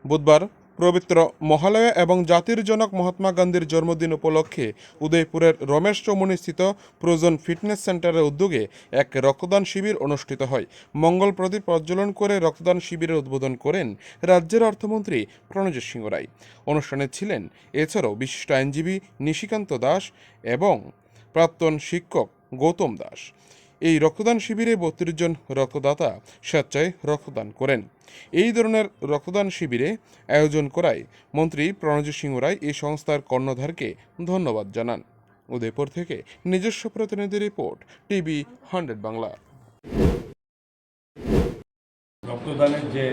বুধবার পবিত্র মহালয়া এবং জাতির জনক মহাত্মা গান্ধীর জন্মদিন উপলক্ষে উদয়পুরের রমেশ চৌমুহনী স্থিত প্রয়োজন ফিটনেস সেন্টারের উদ্যোগে এক রক্তদান শিবির অনুষ্ঠিত হয়। মঙ্গল প্রদীপ প্রজ্বলন করে রক্তদান শিবিরের উদ্বোধন করেন রাজ্যের অর্থমন্ত্রী প্রণজিৎ সিংহ রায়। অনুষ্ঠানে ছিলেন এছাড়াও বিশিষ্ট আইনজীবী নিশিকান্ত দাস এবং প্রাক্তন শিক্ষক গৌতম দাস। এই রক্তদান শিবিরে 32 জন রক্তদাতা স্বেচ্ছায় রক্তদান করেন। এই ধরনের রক্তদান শিবিরে আয়োজন করায় মন্ত্রী প্রণজিৎ সিংহ রায় এই সংস্থার কর্ণধারকে ধন্যবাদ জানান। উদয়পুর থেকে নিজস্ব প্রতিনিধি রিপোর্ট, টিভি 100 বাংলা। রক্তদানের যে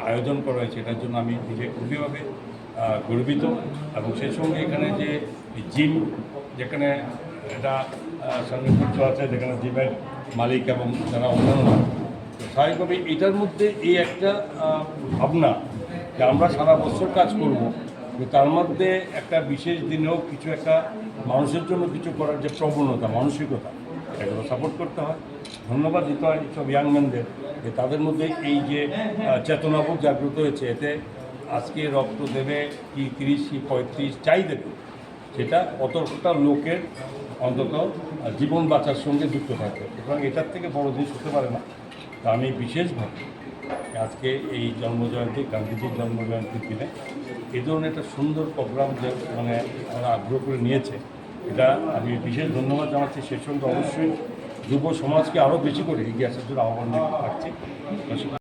আয়োজন করা হয়েছে এটার জন্য আমি নিজে খুবইভাবে গর্বিত, এবং সেই সঙ্গে এখানে যে জিম, যেখানে এটা সংগঠিত আছে, যেখানে জিমের মালিক এবং যারা অন্যান্য, স্বাভাবিকভাবে এটার মধ্যে এই একটা ভাবনা যে আমরা সারা বছর কাজ করব, তার মধ্যে একটা বিশেষ দিনেও কিছু একটা মানুষের জন্য কিছু করার যে প্রবণতা, মানসিকতা, এগুলো সাপোর্ট করতে হয়। ধন্যবাদ দিতে হয় এইসব ইয়াংম্যানদের যে তাদের মধ্যে এই যে চেতনাবোধ জাগ্রত হয়েছে। এতে আজকে রক্ত দেবে কি 30 কি 35 চাই দেবে, সেটা অতটা লোকের অন্তত জীবন বাঁচার সঙ্গে যুক্ত থাকে, সুতরাং এটার থেকে বড় জিনিস হতে পারে না। তা আমি বিশেষভাবে আজকে এই জন্মজয়ন্তী, গান্ধীজির জন্মজয়ন্তীর দিনে এই ধরনের একটা সুন্দর প্রোগ্রাম যে ওরা আগ্রহ করে নিয়েছে, এটা আমি বিশেষ ধন্যবাদ জানাচ্ছি। সেই সঙ্গে অবশ্যই যুব সমাজকে আরও বেশি করে এগিয়ে আসার জন্য আহ্বান রাখছি।